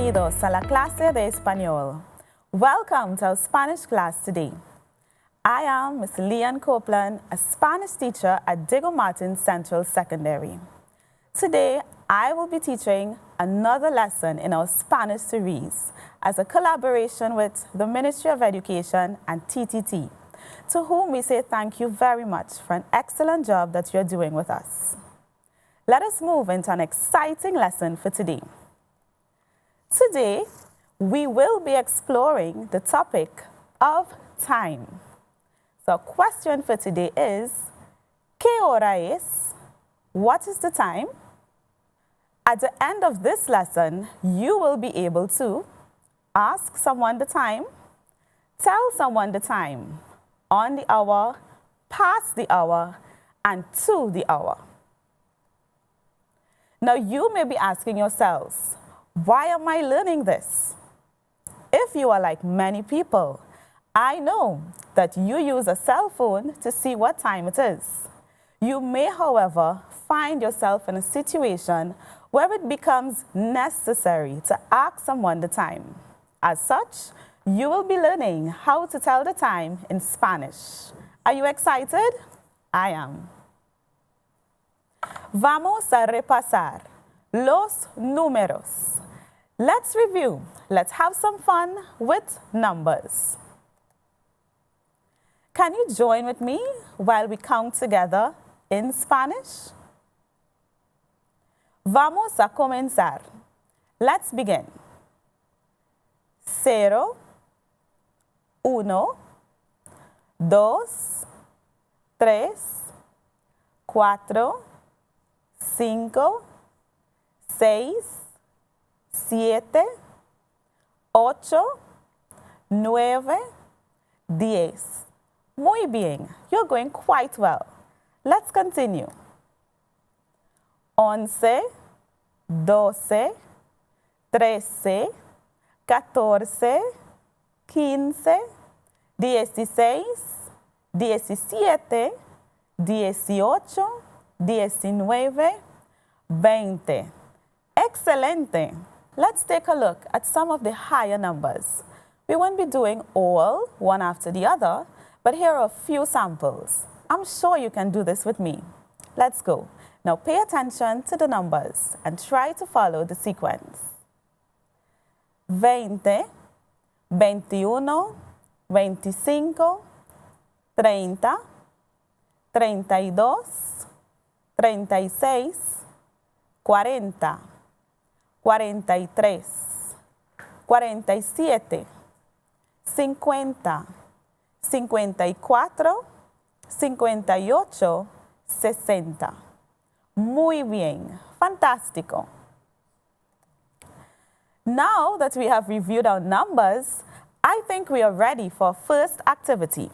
Bienvenidos a la clase de español. Welcome to our Spanish class today. I am Ms. Leanne Copeland, a Spanish teacher at Diego Martin Central Secondary. Today, I will be teaching another lesson in our Spanish series as a collaboration with the Ministry of Education and TTT, to whom we say thank you very much for an excellent job that you're doing with us. Let us move into an exciting lesson for today. Today, we will be exploring the topic of time. So our question for today is, ¿Qué hora es? What is the time? At the end of this lesson, you will be able to ask someone the time, tell someone the time, on the hour, past the hour, and to the hour. Now, you may be asking yourselves, why am I learning this? If you are like many people, I know that you use a cell phone to see what time it is. You may, however, find yourself in a situation where it becomes necessary to ask someone the time. As such, you will be learning how to tell the time in Spanish. Are you excited? I am. Vamos a repasar los números. Let's review. Let's have some fun with numbers. Can you join with me while we count together in Spanish? Vamos a comenzar. Let's begin. 0, 1, 2, 3, 4, 5, 6, 7, 8, 9, 10. Muy bien. You're going quite well. Let's continue. 11, 12, 13, 14, 15, 16, 17, 18, 19, 20. Excelente. Let's take a look at some of the higher numbers. We won't be doing all, one after the other, but here are a few samples. I'm sure you can do this with me. Let's go. Now pay attention to the numbers and try to follow the sequence. 20, 21, 25, 30, 32, 36, 40, 43, 47, 50, 54, 58, 60. Muy bien. Fantástico. Now that we have reviewed our numbers, I think we are ready for our first activity.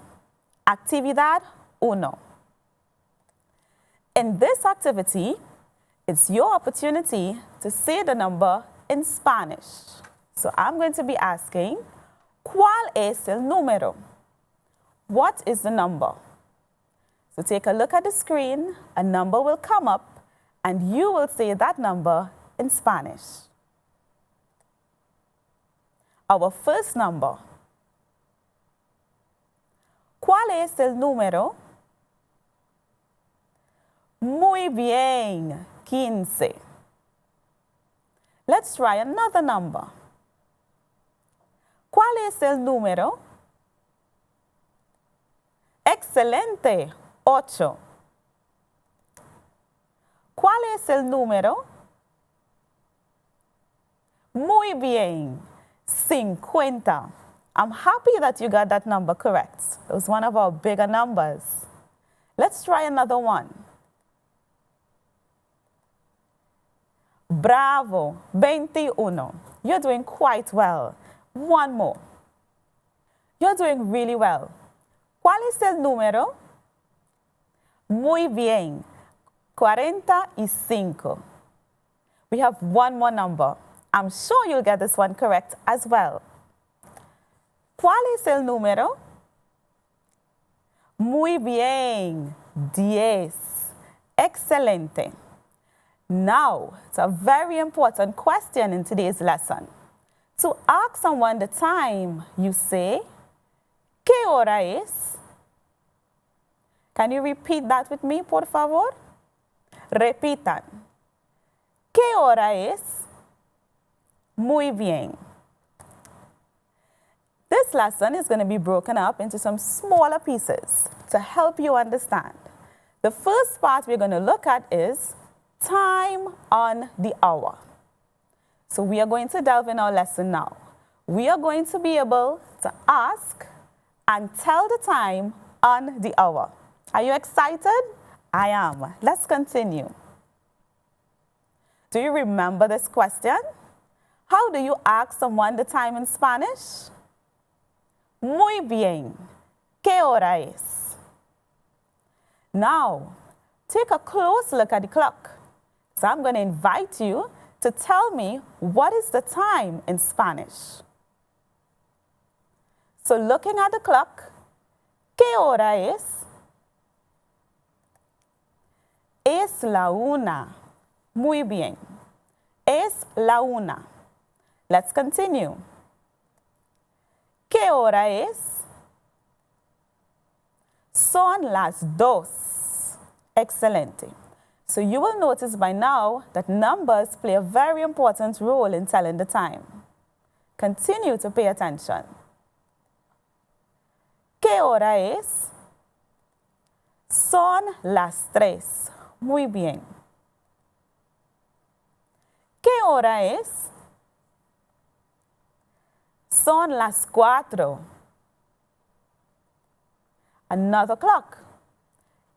Actividad 1. In this activity, it's your opportunity to say the number in Spanish. So I'm going to be asking, ¿Cuál es el número? What is the number? So take a look at the screen, a number will come up, and you will say that number in Spanish. Our first number. ¿Cuál es el número? Muy bien, 15. Let's try another number. ¿Cuál es el número? Excelente, 8. ¿Cuál es el número? Muy bien, 50. I'm happy that you got that number correct. It was one of our bigger numbers. Let's try another one. Bravo, 21. You're doing quite well. One more. You're doing really well. ¿Cuál es el número? Muy bien, 45. We have one more number. I'm sure you'll get this one correct as well. ¿Cuál es el número? Muy bien, 10. Excelente. Now, it's a very important question in today's lesson. To ask someone the time, you say, ¿Qué hora es? Can you repeat that with me, por favor? Repitan. ¿Qué hora es? Muy bien. This lesson is going to be broken up into some smaller pieces to help you understand. The first part we're going to look at is time on the hour. So we are going to delve in our lesson now. We are going to be able to ask and tell the time on the hour. Are you excited? I am. Let's continue. Do you remember this question? How do you ask someone the time in Spanish? Muy bien. ¿Qué hora es? Now, take a close look at the clock. So I'm going to invite you to tell me what is the time in Spanish. So looking at the clock, ¿qué hora es? Es la una. Muy bien. Es la una. Let's continue. ¿Qué hora es? Son las dos. Excelente. So you will notice by now that numbers play a very important role in telling the time. Continue to pay attention. ¿Qué hora es? Son las tres. Muy bien. ¿Qué hora es? Son las cuatro. Another clock.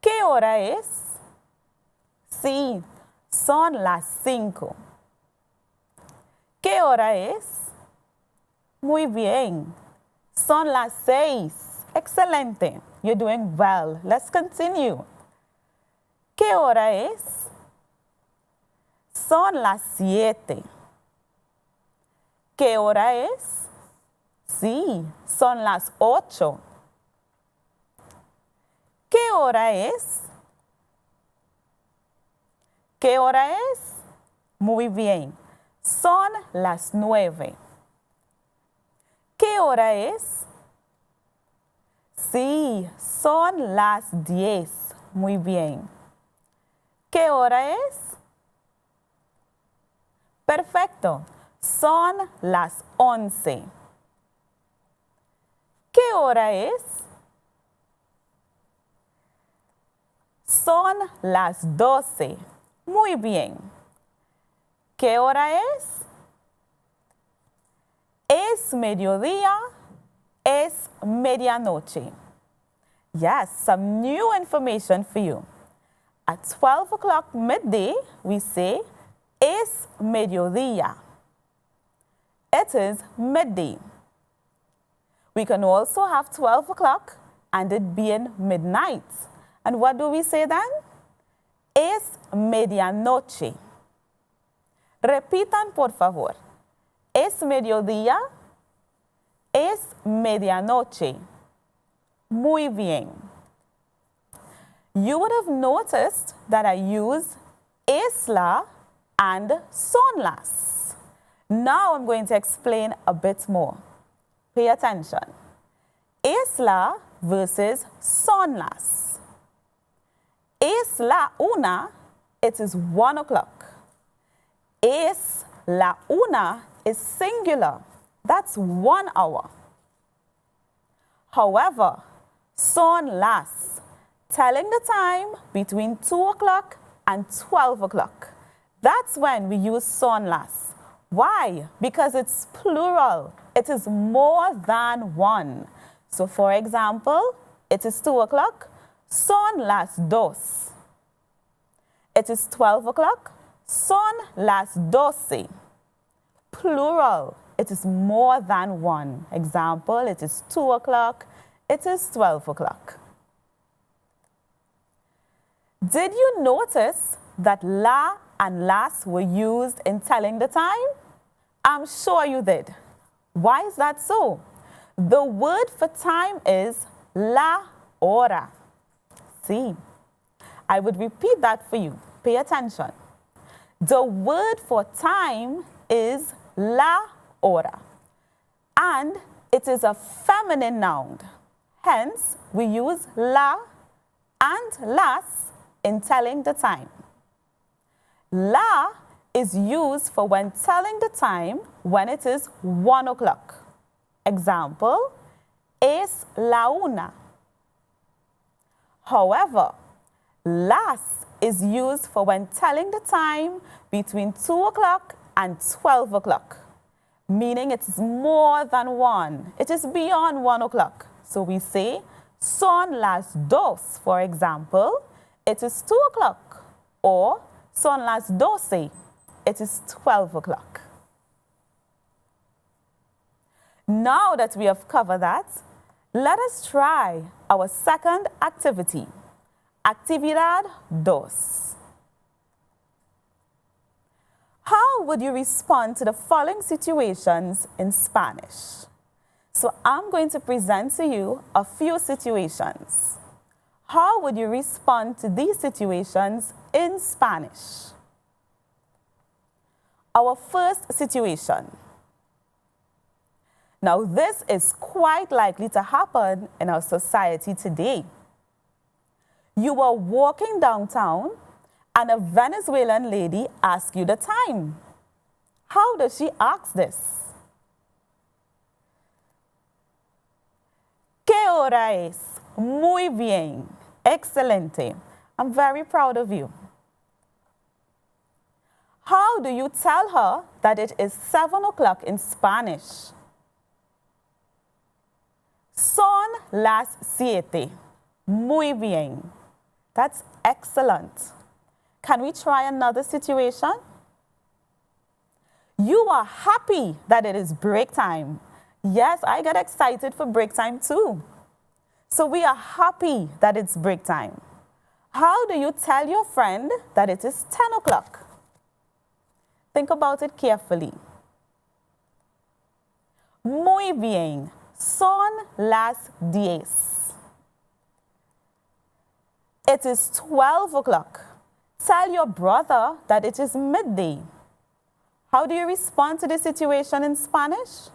¿Qué hora es? Sí, son las 5. ¿Qué hora es? Muy bien. Son las 6. Excelente. You're doing well. Let's continue. ¿Qué hora es? Son las 7. ¿Qué hora es? Sí, son las 8. ¿Qué hora es? ¿Qué hora es? Muy bien. Son las 9. ¿Qué hora es? Sí, son las 10. Muy bien. ¿Qué hora es? Perfecto. Son las 11. ¿Qué hora es? Son las 12. Muy bien. ¿Qué hora es? Es mediodía. Es medianoche. Yes, some new information for you. At 12 o'clock midday, we say, es mediodía. It is midday. We can also have 12 o'clock and it being midnight. And what do we say then? Es medianoche. Repitan, por favor. Es mediodía. Es medianoche. Muy bien. You would have noticed that I use esla and son las. Now I'm going to explain a bit more. Pay attention. Es la versus son las. Es la una, it is 1 o'clock. Es la una is singular. That's 1 hour. However, son las, telling the time between 2 o'clock and 12 o'clock. That's when we use son las. Why? Because it's plural. It is more than one. So for example, it is 2 o'clock, son las dos. It is 12 o'clock, son las doce. Plural. It is more than one. Example, it is 2 o'clock, it is 12 o'clock. Did you notice that la and las were used in telling the time? I'm sure you did. Why is that so? The word for time is la hora. See, I would repeat that for you. Pay attention. The word for time is la hora. And it is a feminine noun. Hence, we use la and las in telling the time. La is used for when telling the time when it is 1 o'clock. Example, es la una. However, las is used for when telling the time between 2 o'clock and 12 o'clock, meaning it is more than 1. It is beyond 1 o'clock. So we say, son las dos, for example, it is 2 o'clock, or son las doce, it is 12 o'clock. Now that we have covered that, let us try our second activity, Actividad dos. How would you respond to the following situations in Spanish? So I'm going to present to you a few situations. How would you respond to these situations in Spanish? Our first situation. Now, this is quite likely to happen in our society today. You are walking downtown and a Venezuelan lady asks you the time. How does she ask this? ¿Qué hora es? Muy bien. Excelente. I'm very proud of you. How do you tell her that it is 7 o'clock in Spanish? Son las 7. Muy bien. That's excellent. Can we try another situation? You are happy that it is break time. Yes, I get excited for break time too. So we are happy that it's break time. How do you tell your friend that it is 10 o'clock? Think about it carefully. Muy bien. Son las 10. It is 12 o'clock. Tell your brother that it is midday. How do you respond to this situation in Spanish?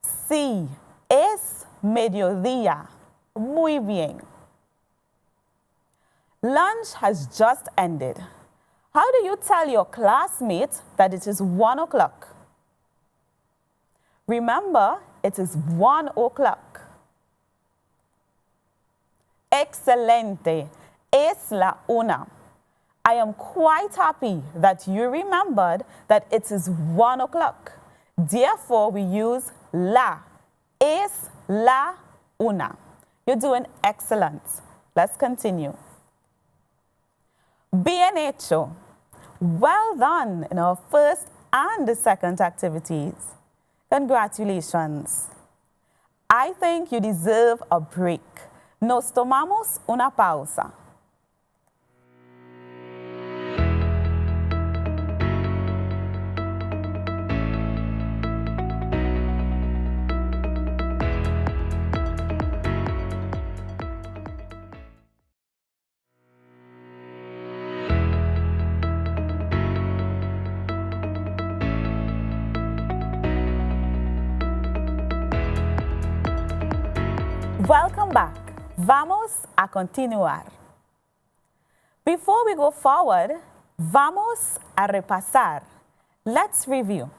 Sí, es mediodía. Muy bien. Lunch has just ended. How do you tell your classmate that it is 1 o'clock? Remember, it is 1 o'clock. Excelente. Es la una. I am quite happy that you remembered that it is 1 o'clock. Therefore, we use la. Es la una. You're doing excellent. Let's continue. Bien hecho. Well done in our first and the second activities. Congratulations. I think you deserve a break. Nos tomamos una pausa. Welcome back. Vamos a continuar. Before we go forward, vamos a repasar. Let's review.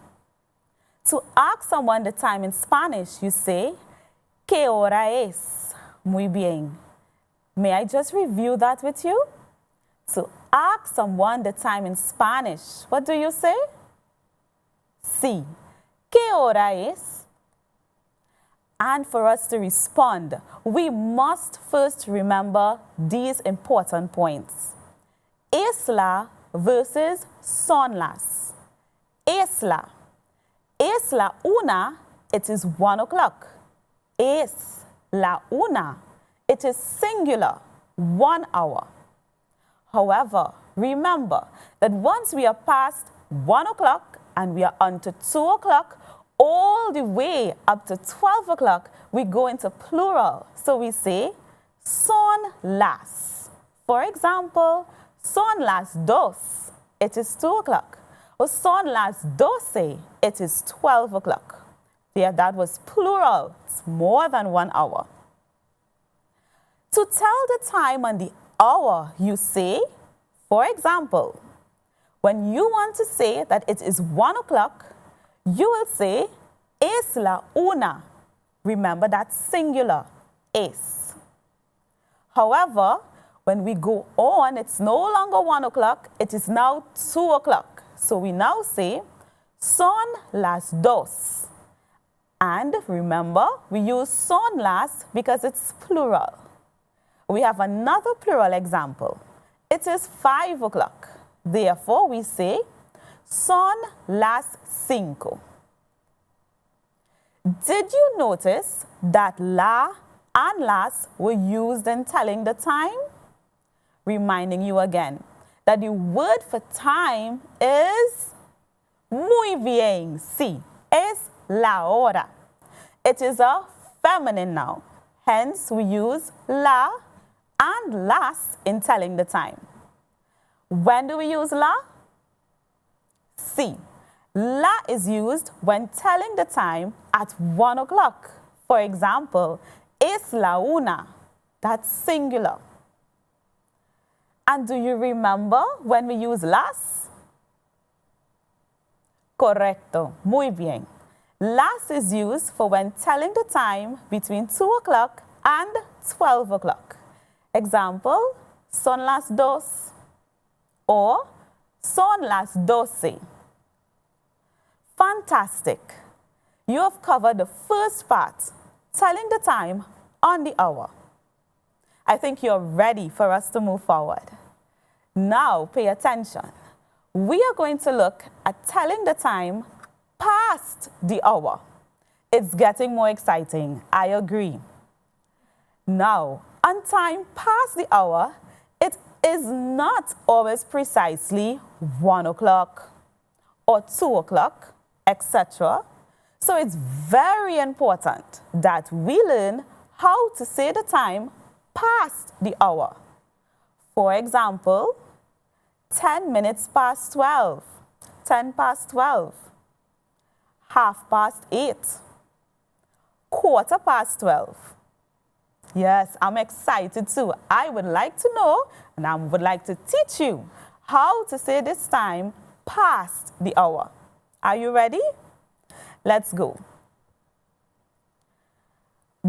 To ask someone the time in Spanish, you say, ¿Qué hora es? Muy bien. May I just review that with you? To ask someone the time in Spanish, what do you say? Sí. ¿Qué hora es? And for us to respond, we must first remember these important points. Es la versus son las. Es la. Es la una, it is 1 o'clock. Es la una, it is singular, 1 hour. However, remember that once we are past 1 o'clock and we are on to 2 o'clock, all the way up to 12 o'clock, we go into plural. So we say, son las. For example, son las dos. It is 2 o'clock. O son las 12. It is 12 o'clock. There, that was plural. It's more than 1 hour. To tell the time and the hour, you say, for example, when you want to say that it is 1 o'clock, you will say, es la una. Remember that singular, es. However, when we go on, it's no longer 1 o'clock, it is now 2 o'clock. So we now say, son las dos. And remember, we use son las because it's plural. We have another plural example. It is 5 o'clock. Therefore, we say, son las cinco. Did you notice that la and las were used in telling the time? Reminding you again that the word for time is muy bien, sí, es la hora. It is a feminine noun. Hence, we use la and las in telling the time. When do we use la? Sí. La is used when telling the time at 1 o'clock. For example, es la una. That's singular. And do you remember when we use las? Correcto. Muy bien. Las is used for when telling the time between 2 o'clock and 12 o'clock. Example, son las dos or son las 12. Fantastic. You have covered the first part, telling the time on the hour. I think you're ready for us to move forward. Now, pay attention. We are going to look at telling the time past the hour. It's getting more exciting, I agree. Now, on time past the hour, it is not always precisely 1 o'clock or 2 o'clock, etc. So it's very important that we learn how to say the time past the hour. For example, 10 minutes past 12, 10 past 12, half past 8, quarter past 12. Yes, I'm excited too. I would like to know, and I would like to teach you how to say this time past the hour. Are you ready? Let's go.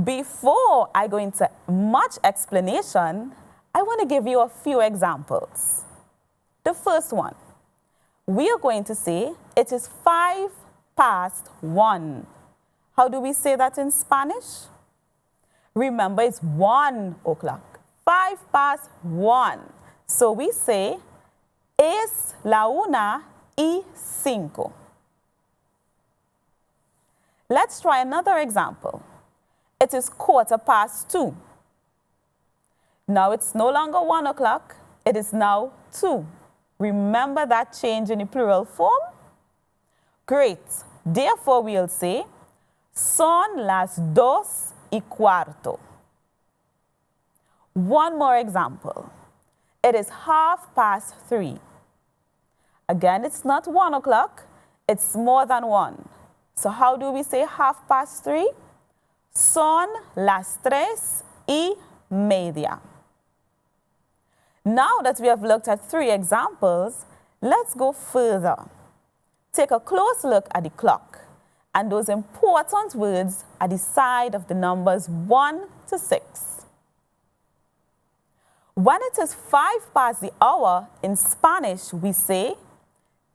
Before I go into much explanation, I want to give you a few examples. The first one, we are going to say it is 5 past 1. How do we say that in Spanish? Remember, it's 1 o'clock. 5 past 1. So we say, es la 1:05. Let's try another example. It is 2:15. Now it's no longer 1 o'clock. It is now 2. Remember that change in the plural form? Great. Therefore, we'll say, son las 2:15. One more example. It is 3:30. Again, it's not 1 o'clock. It's more than 1. So how do we say 3:30? Son las 3:30. Now that we have looked at 3 examples, let's go further. Take a close look at the clock and those important words at the side of the numbers 1 to 6. When it is 5 past the hour, in Spanish we say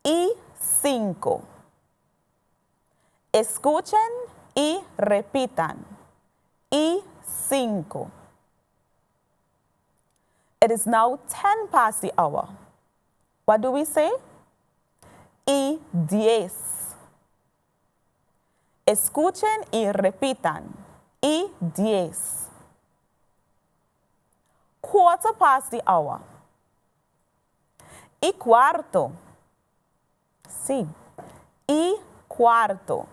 y 5. Escuchen y repitan. Y 5. It is now 10 past the hour. What do we say? Y 10. Escuchen y repitan. Y 10. Quarter past the hour. Y cuarto. Sí. Y cuarto.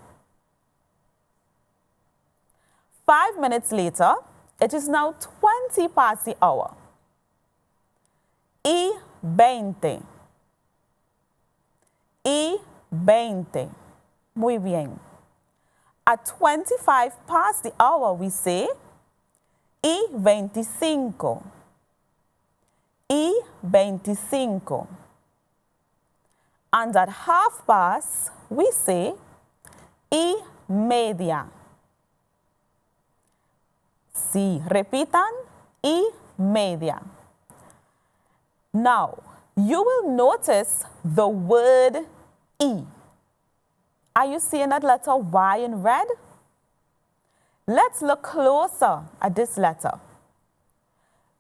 5 minutes later, it is now 20 past the hour. Y 20. y 20. Muy bien. At 25 past the hour, we say y 25. Y 25. And at half past, we say y media. Sí, repitan, y media. Now, you will notice the word E. Are you seeing that letter Y in red? Let's look closer at this letter.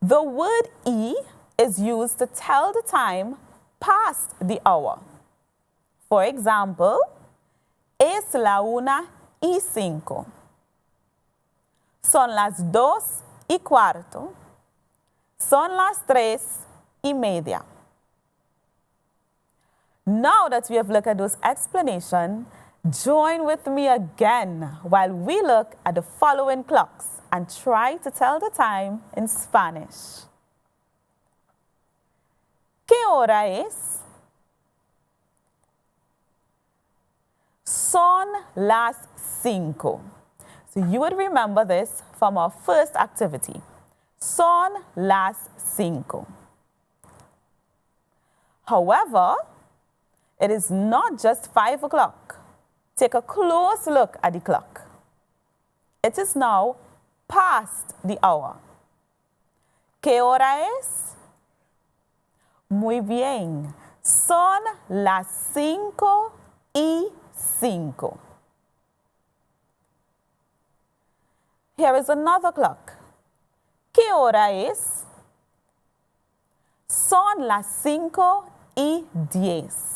The word E is used to tell the time past the hour. For example, es la 1:05. Son las 2:15. Son las 3:30. Now that we have looked at those explanations, join with me again while we look at the following clocks and try to tell the time in Spanish. ¿Qué hora es? Son las 5. So you would remember this from our first activity. Son las 5. However, it is not just 5 o'clock. Take a close look at the clock. It is now past the hour. ¿Qué hora es? Muy bien. Son las 5:05. Here is another clock. ¿Qué hora es? Son las 5:10.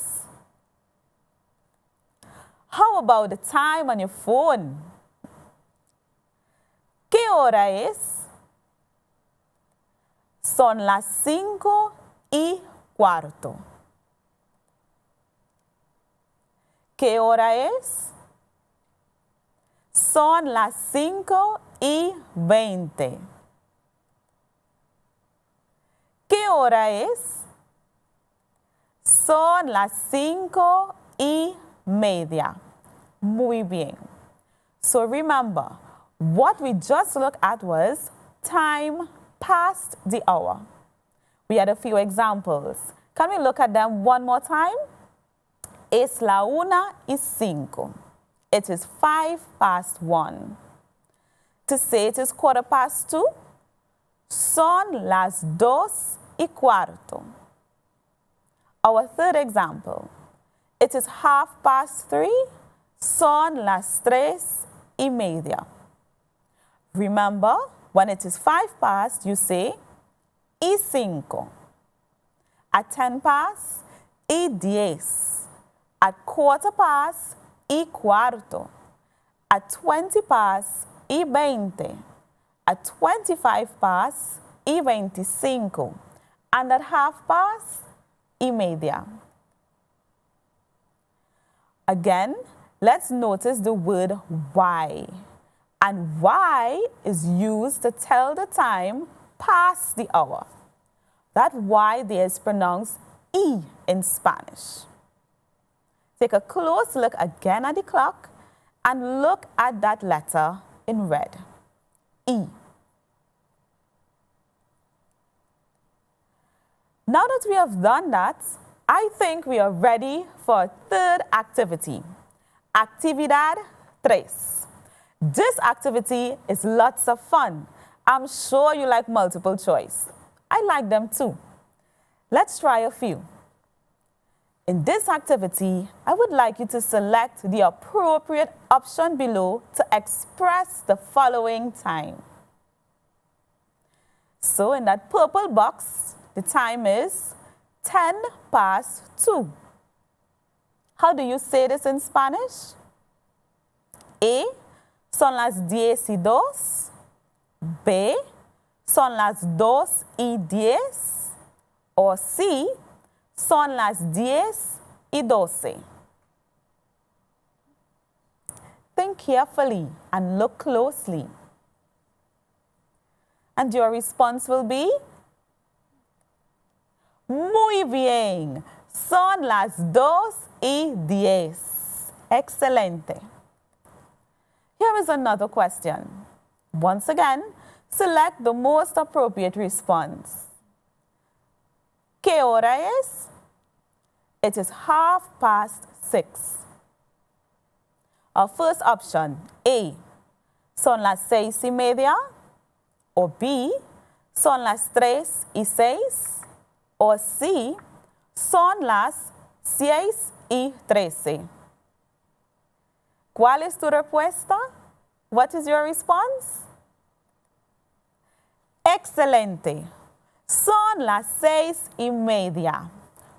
How about the time on your phone? ¿Qué hora es? Son las 5:15. ¿Qué hora es? Son las 5:20. ¿Qué hora es? Son las 5:30. Muy bien. So remember, what we just looked at was time past the hour. We had a few examples. Can we look at them one more time? Es la 1:05. It is 1:05. To say it is 2:15, son las 2:15. Our third example, it is 3:30, son las 3:30. Remember, when it is 5 past, you say y 5. At 10 past, y 10. At 4 past, y 4. At 20 past, y 20. At 25 past, y 25. And at half past, y media. Again, let's notice the word Y. And Y is used to tell the time past the hour. That Y there is pronounced E in Spanish. Take a close look again at the clock and look at that letter in red, E. Now that we have done that, I think we are ready for a third activity, Actividad 3. This activity is lots of fun. I'm sure you like multiple choice. I like them too. Let's try a few. In this activity, I would like you to select the appropriate option below to express the following time. So in that purple box, the time is 10 past 2. How do you say this in Spanish? A, son las 10:02. B, son las 2:10. Or C, son las 10:12. Think carefully and look closely. And your response will be Muy bien. Son las 2:10. Excelente. Here is another question. Once again, select the most appropriate response. ¿Qué hora es? It is 6:30. Our first option, A, son las 6:30, or B, son las 3:06, or C, son las 6:13. ¿Cuál es tu respuesta? What is your response? Excelente. Son las 6:30.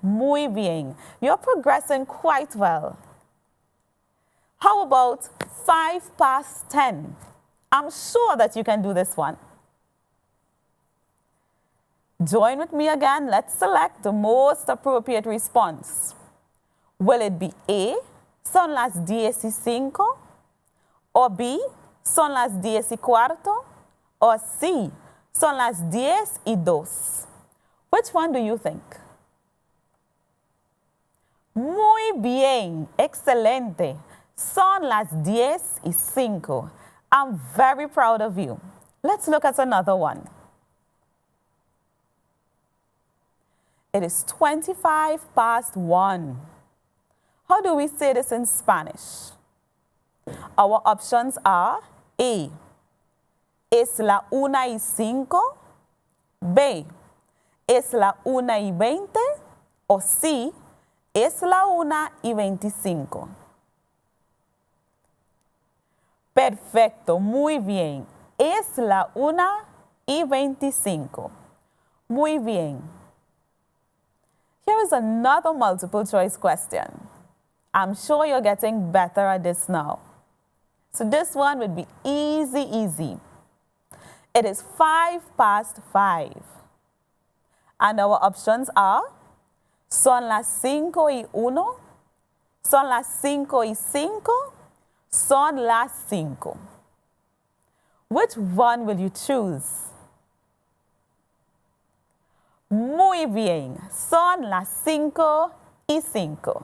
Muy bien. You're progressing quite well. How about 10:05? I'm sure that you can do this one. Join with me again. Let's select the most appropriate response. Will it be A, son las 10:05, or B, son las 10:15, or C, son las 10:02? Which one do you think? Muy bien, excelente. Son las 10:05. I'm very proud of you. Let's look at another one. It is 1:25. How do we say this in Spanish? Our options are A, es la 1:05, B, es la 1:20, or C, es la 1:25. Perfecto, muy bien. Es la 1:25. Muy bien. Here is another multiple choice question. I'm sure you're getting better at this now. So this one would be easy. It is 5:05. And our options are son las 5:01, son las 5:05, son las 5. Which one will you choose? Muy bien, son las 5:05.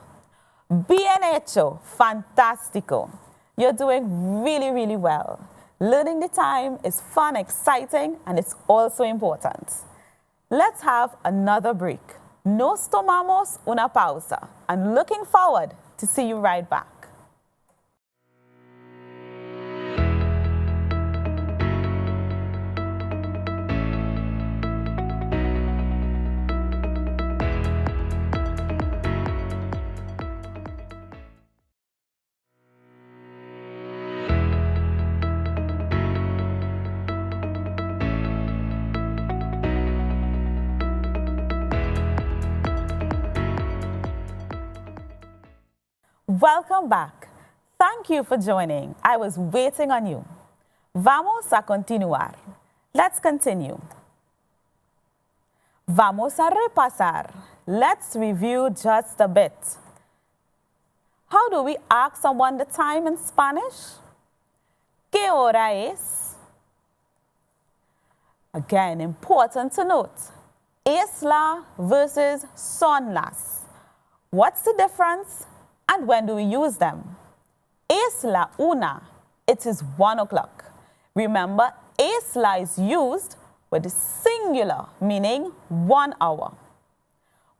Bien hecho, fantástico. You're doing really well. Learning the time is fun, exciting, and it's also important. Let's have another break. Nos tomamos una pausa, and looking forward to see you right back. Welcome back. Thank you for joining. I was waiting on you. Vamos a continuar. Let's continue. Vamos a repasar. Let's review just a bit. How do we ask someone the time in Spanish? ¿Qué hora es? Again, important to note. Es la versus son las. What's the difference? And when do we use them? Es la 1. It is 1 o'clock. Remember, es la is used with the singular, meaning 1 hour.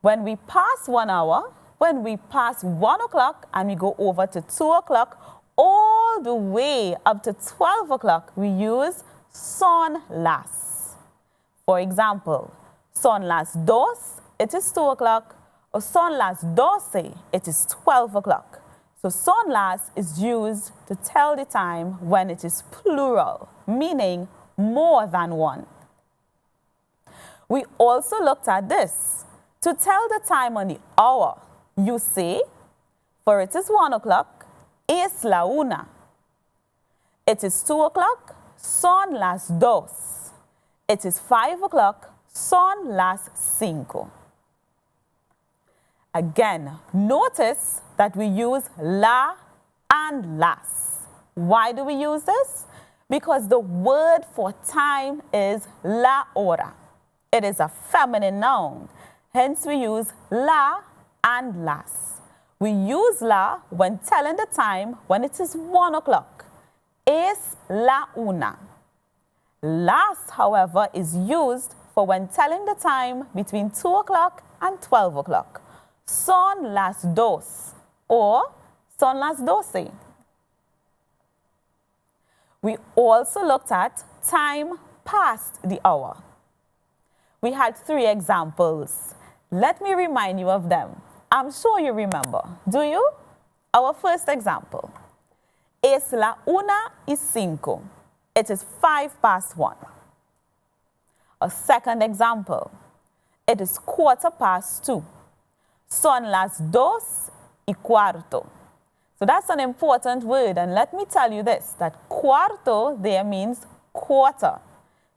When we pass 1 hour, when we pass 1 o'clock and we go over to 2 o'clock, all the way up to 12 o'clock, we use son las. For example, son las 2, it is 2 o'clock. Or son las 12, it is 12 o'clock. So son las is used to tell the time when it is plural, meaning more than one. We also looked at this. To tell the time on the hour, you say, for it is 1 o'clock, es la 1. It is 2 o'clock, son las 2. It is 5 o'clock, son las 5. Again, notice that we use la and las. Why do we use this? Because the word for time is la hora. It is a feminine noun. Hence, we use la and las. We use la when telling the time when it is 1 o'clock. Es la una. Las, however, is used for when telling the time between 2 o'clock and 12 o'clock. Son las dos or son las doce. We also looked at time past the hour. We had 3 examples. Let me remind you of them. I'm sure you remember. Do you? Our first example. Es la 1:05. It is 1:05. A second example. It is 2:15. Son las 2:15. So that's an important word, and let me tell you this, that cuarto there means quarter.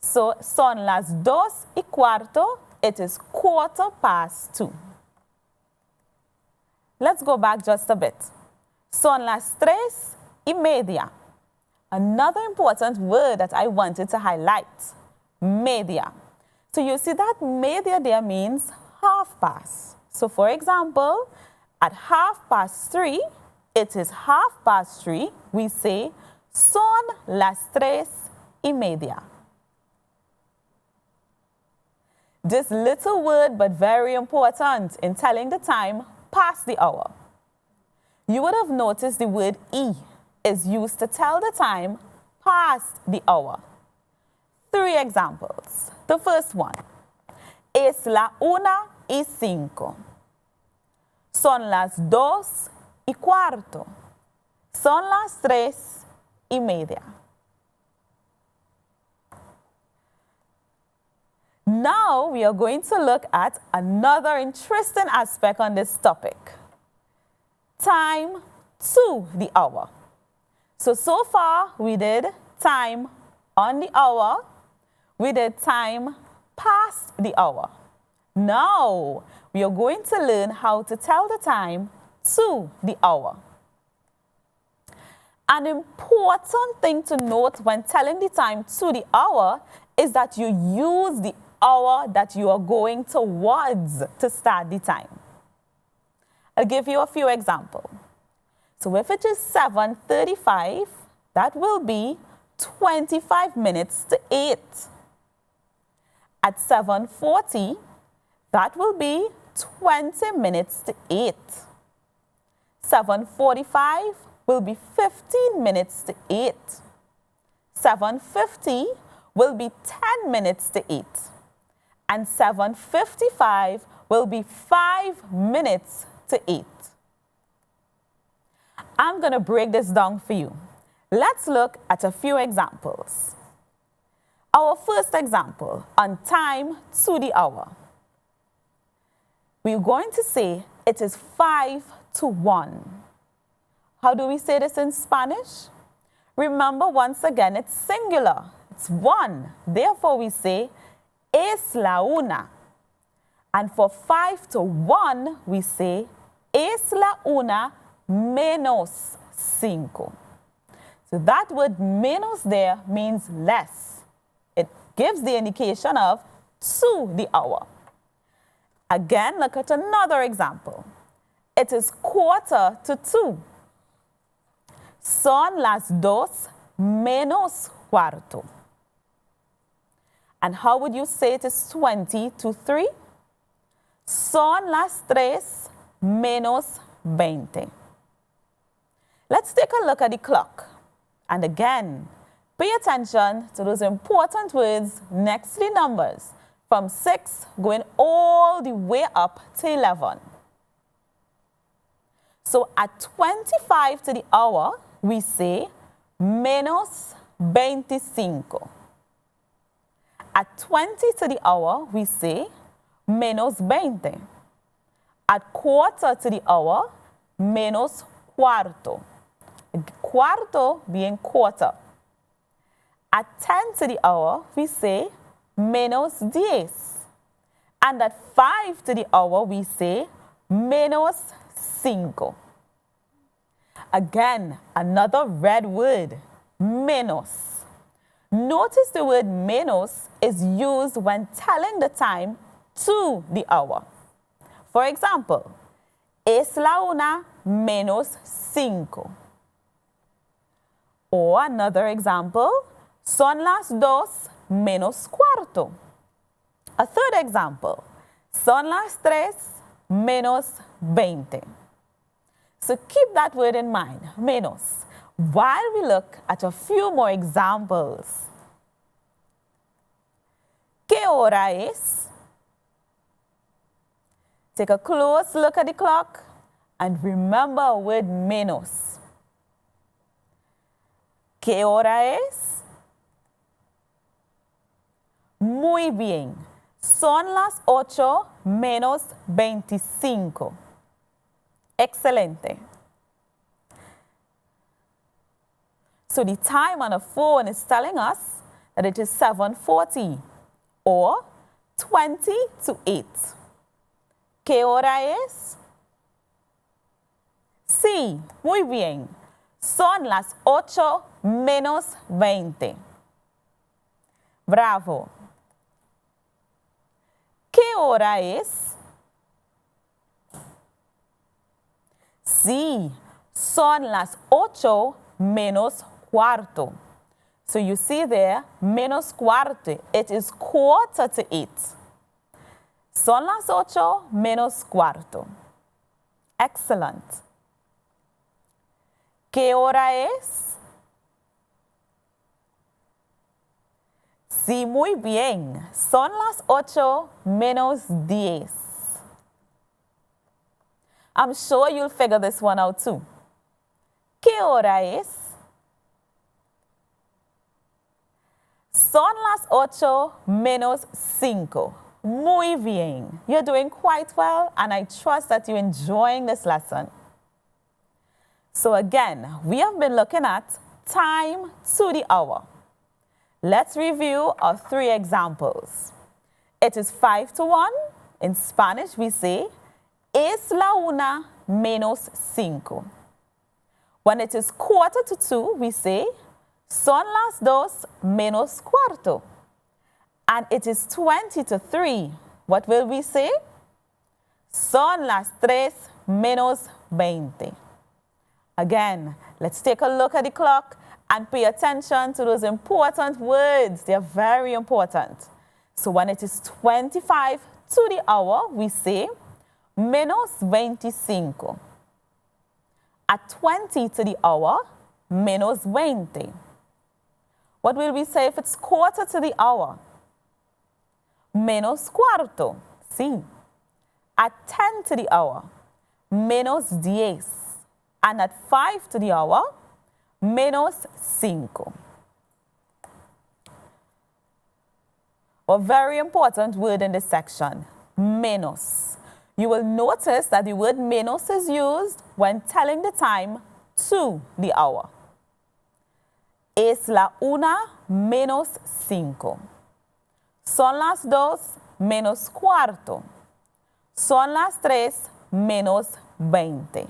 So son las 2:15, it is 2:15. Let's go back just a bit. Son las 3:30. Another important word that I wanted to highlight, media. So you see that media there means half past. So for example, at 3:30, it is 3:30, we say son las 3:30. This little word, but very important in telling the time past the hour. You would have noticed the word "y" is used to tell the time past the hour. 3 examples. The first one. Es la 1:05. Son las 2:15. Son las 3:30. Now we are going to look at another interesting aspect on this topic. Time to the hour. So far we did time on the hour. We did time past the hour. Now we are going to learn how to tell the time to the hour. An important thing to note when telling the time to the hour is that you use the hour that you are going towards to start the time. I'll give you a few examples. So if it is 7:35, that will be 25 minutes to 8. At 7:40, that will be 20 minutes to 8. 7:45 will be 15 minutes to 8. 7:50 will be 10 minutes to 8. And 7:55 will be 5 minutes to 8. I'm going to break this down for you. Let's look at a few examples. Our first example on time to the hour. We're going to say it is 5:1. How do we say this in Spanish? Remember, once again, it's singular. It's 1. Therefore, we say es la 1. And for 5:1, we say es la 1 menos 5. So that word menos there means less. It gives the indication of to the hour. Again, look at another example. It is 1:45. Son las 2 menos cuarto. And how would you say it is 20 to 3? Son las 3 menos 20. Let's take a look at the clock. And again, pay attention to those important words next to the numbers, from 6 going all the way up to 11. So at 25 to the hour, we say menos 25. At 20 to the hour, we say menos 20. At quarter to the hour, menos cuarto. Cuarto being quarter. At 10 to the hour, we say menos 10. And at 5 to the hour, we say menos 5. Again, another red word, menos. Notice the word menos is used when telling the time to the hour. For example, Es la una menos cinco. Or another example, son las dos menos cuarto. A third example, son las tres menos 20. So keep that word in mind, menos, while we look at a few more examples. ¿Qué hora es? Take a close look at the clock and remember a word menos. ¿Qué hora es? Muy bien. Son las 8 menos 25. Excelente. So the time on the phone is telling us that it is 7:40 or 20 to 8. ¿Qué hora es? Sí, muy bien. Son las 8 menos 20. Bravo. ¿Qué hora es? Sí, son las 8 menos cuarto. So you see there, menos cuarto. It is 7:45. Son las 8 menos cuarto. Excellent. ¿Qué hora es? Sí, muy bien. Son las 8 menos 10. I'm sure you'll figure this one out too. ¿Qué hora es? Son las 8 menos 5. Muy bien. You're doing quite well, and I trust that you're enjoying this lesson. So again, we have been looking at time to the hour. Let's review our 3 examples. It is 5 to 1. In Spanish, we say, es la una menos cinco. When it is 1:45, we say, son las dos menos cuarto. And it is 20 to 3. What will we say? Son las tres menos 20. Again, let's take a look at the clock and pay attention to those important words. They're very important. So when it is 25 to the hour, we say menos 25. At 20 to the hour, menos 20. What will we say if it's 1/4 to the hour? Menos cuarto. Sí. At 10 to the hour, menos 10. And at 5 to the hour, menos 5. A very important word in this section, menos. You will notice that the word menos is used when telling the time to the hour. Es la una menos 5. Son las dos menos cuarto. Son las tres menos 20.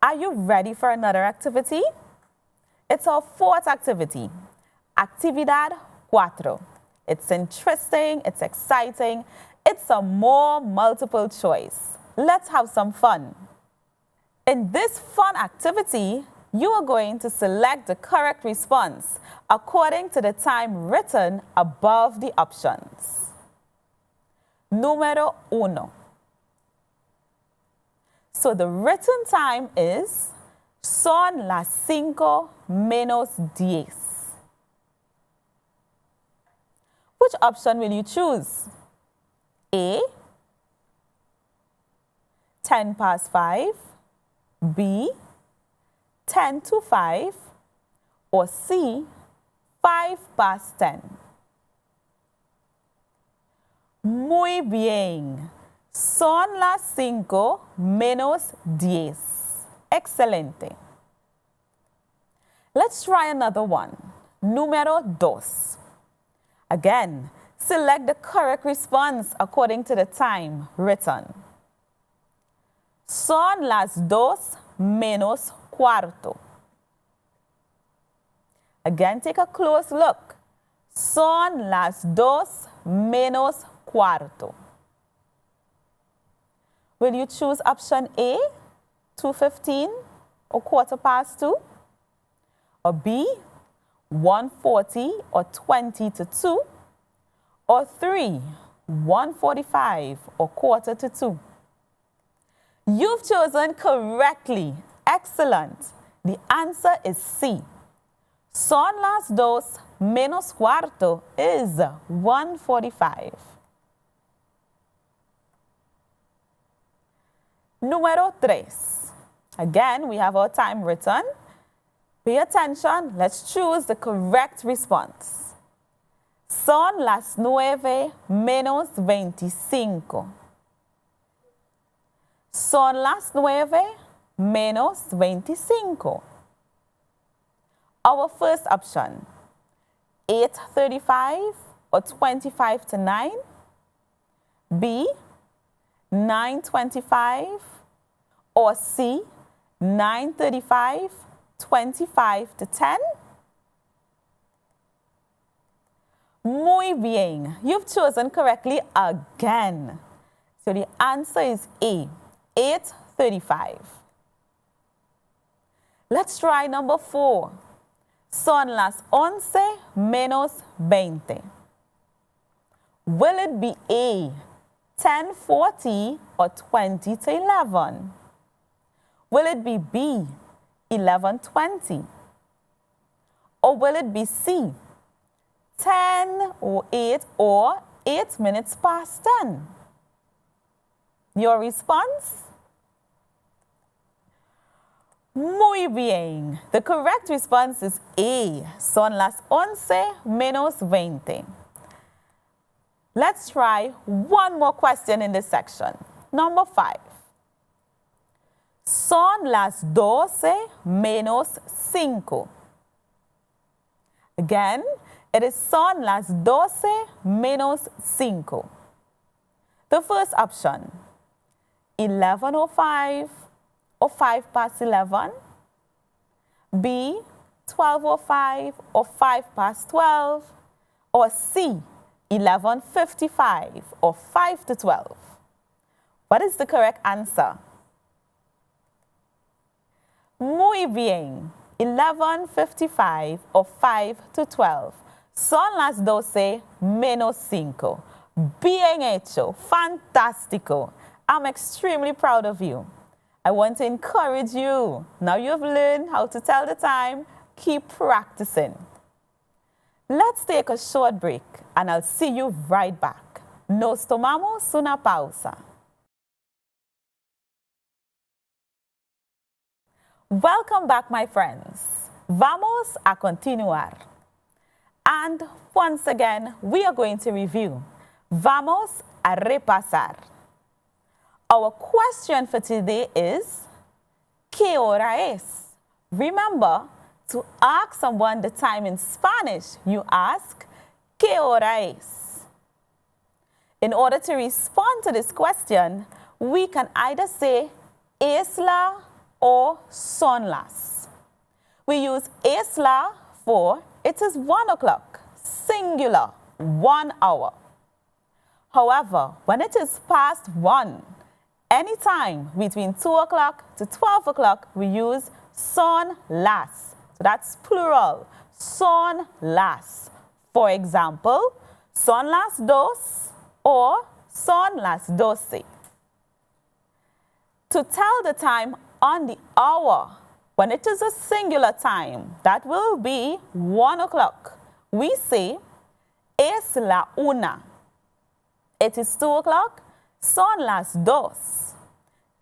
Are you ready for another activity? It's our 4th activity, Actividad 4. It's interesting, it's exciting, it's a more multiple choice. Let's have some fun. In this fun activity, you are going to select the correct response according to the time written above the options. Número 1. So the written time is son las 5 menos 10. Which option will you choose? A, 10 past 5, B, 10 to 5, or C, 5 past 10. Muy bien. Son las 5 menos 10. Excelente. Let's try another one. Número 2. Again, select the correct response according to the time written. Son las 2 menos cuarto. Again, take a close look. Son las 2 menos cuarto. Will you choose option A, 2:15 or 2:15? Or B, 1:40 or 20 to 2? Or 3, 1:45 or 1:45? You've chosen correctly. Excellent. The answer is C. Son las dos menos cuarto is 1:45. Número 3. Again, we have our time written. Pay attention. Let's choose the correct response. Son las 9 menos 25. Son las 9 menos 25. Our first option, 8:35 or 25 to 9. B, 9:25. Or C, 9:35, 25 to 10. Muy bien. You've chosen correctly again. So the answer is A, 8:35. Let's try number 4. Son las 11 menos 20. Will it be A, 10:40 or 20 to 11? Will it be B, 11:20? Or will it be C, 10 or 8 or 8 minutes past 10? Your response? Muy bien. The correct response is A. Son las 11 menos 20. Let's try one more question in this section. Number 5. Son las 12 menos 5. Again, it is son las 12 menos 5. The first option, 11:05 or 11:05. B, 12:05 or 12:05. Or C, 11:55 or 5 to 12. What is the correct answer? Muy bien. 11:55 or 5 to 12. Son las 12 menos 5. Bien hecho. Fantástico. I'm extremely proud of you. I want to encourage you. Now you've learned how to tell the time, keep practicing. Let's take a short break and I'll see you right back. Nos tomamos una pausa. Welcome back, my friends. Vamos a continuar. And once again, we are going to review. Vamos a repasar. Our question for today is, ¿Qué hora es? Remember, to ask someone the time in Spanish, you ask, ¿Qué hora es? In order to respond to this question, we can either say, es la or son las. We use es la for it is 1 o'clock, singular, 1 hour. However, when it is past 1, anytime between 2 o'clock to 12 o'clock, we use son las. So that's plural, son las. For example, son las dos or son las 12. To tell the time on the hour, when it is a singular time, that will be 1 o'clock. We say, es la una. It is 2 o'clock, son las dos.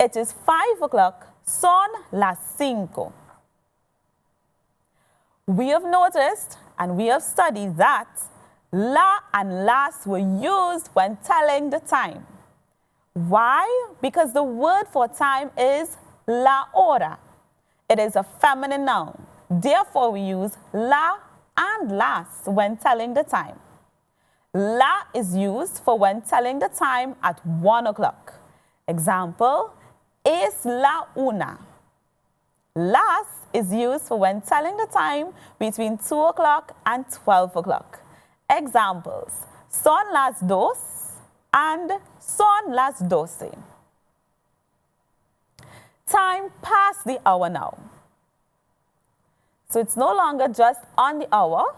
It is 5 o'clock, son las 5. We have noticed and we have studied that la and las were used when telling the time. Why? Because the word for time is la hora. It is a feminine noun. Therefore, we use la and las when telling the time. La is used for when telling the time at 1 o'clock. Example, es la una. Las is used for when telling the time between 2 o'clock and 12 o'clock. Examples, son las dos and son las 12. Time past the hour now. So it's no longer just on the hour.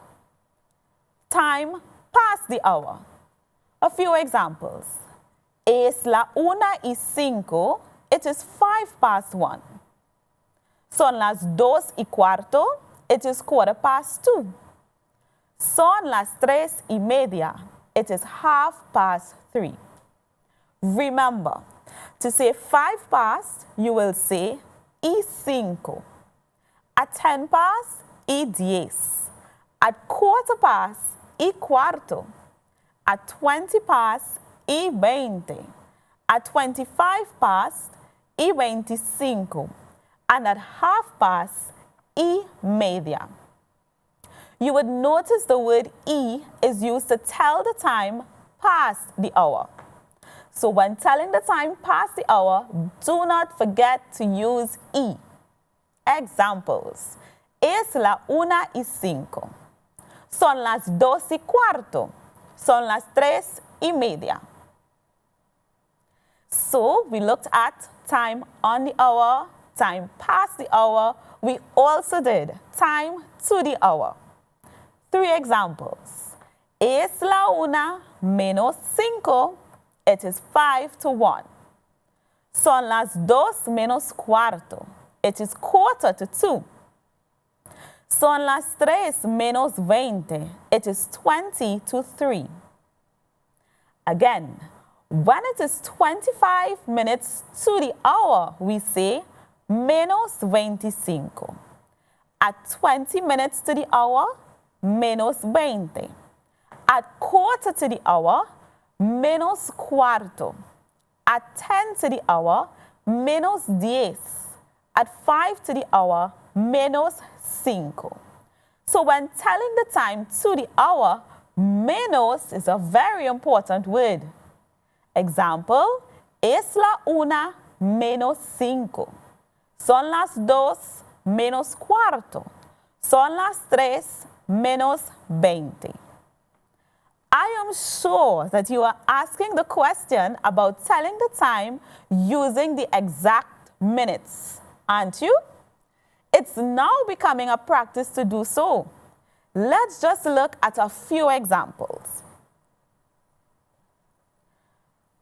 Time past the hour. A few examples. Es la 1:05. It is 1:05. Son las 2:15. It is 2:15. Son las 3:30. It is 3:30. Remember, to say 5 past, you will say y5. At 10 past, y10. At 1/4 past, y4. At 20 past, y20. At 25 past, y25. And at 1/2 past, y media. You would notice the word e is used to tell the time past the hour. So when telling the time past the hour, do not forget to use e. Examples. Es la 1:05. Son las 2:15. Son las 3:30. So we looked at time on the hour, time past the hour. We also did time to the hour. 3 examples. Es la 1:05. It is 5:1. Son las 2:15. It is 1:45. Son las 3:20. It is 2:50. Again, when it is 25 minutes to the hour, we say -25. At 20 minutes to the hour, -20. At 1/4 to the hour, -1/4. At 10 to the hour, -10. At 5 to the hour, -5. So when telling the time to the hour, menos is a very important word. Example, es la 1:05. Son las 2:15. Son las 3:20. I am sure that you are asking the question about telling the time using the exact minutes, aren't you? It's now becoming a practice to do so. Let's just look at a few examples.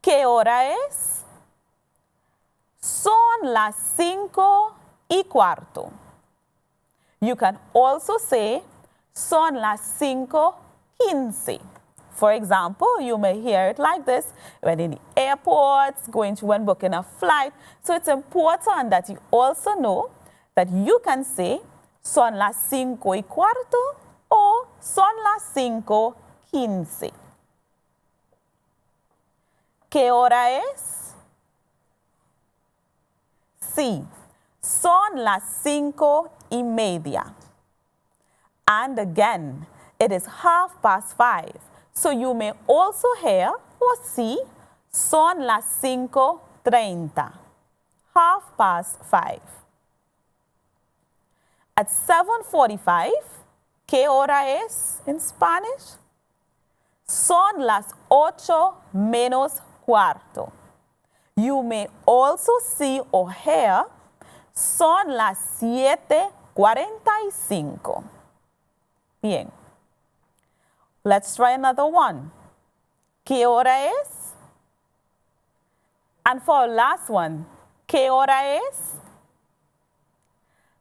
¿Qué hora es? Son las 5:15. You can also say, son las 5:15. For example, you may hear it like this when in the airports, going to and booking a flight. So it's important that you also know that you can say, son las 5:15 or son las 5:15. ¿Qué hora es? Sí, son las 5:30. And again, it is 5:30. So you may also hear or see, son las 5:30. 5:30. At 7:45, ¿qué hora es in Spanish? Son las 8:15. You may also see or hear, son las 7:45. Bien. Let's try another one. ¿Qué hora es? And for our last one, ¿qué hora es?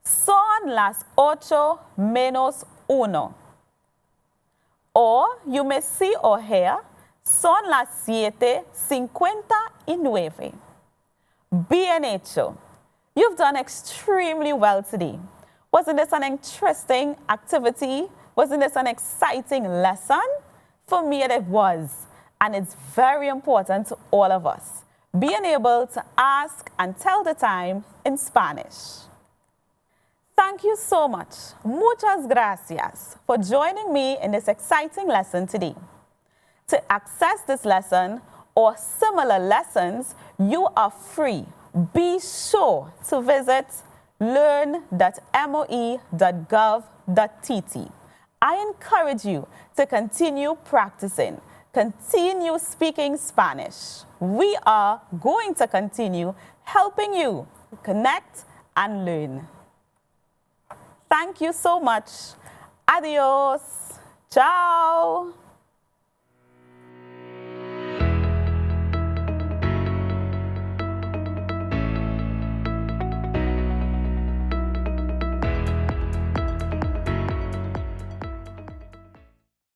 Son las 8:01. Or you may see or hear, son las 7:59. Bien hecho. You've done extremely well today. Wasn't this an interesting activity? Wasn't this an exciting lesson? For me, it was. And it's very important to all of us, being able to ask and tell the time in Spanish. Thank you so much. Muchas gracias for joining me in this exciting lesson today. To access this lesson or similar lessons, you are free. Be sure to visit learn.moe.gov.tt. I encourage you to continue practicing, continue speaking Spanish. We are going to continue helping you connect, and learn. Thank you so much. Adios. Ciao.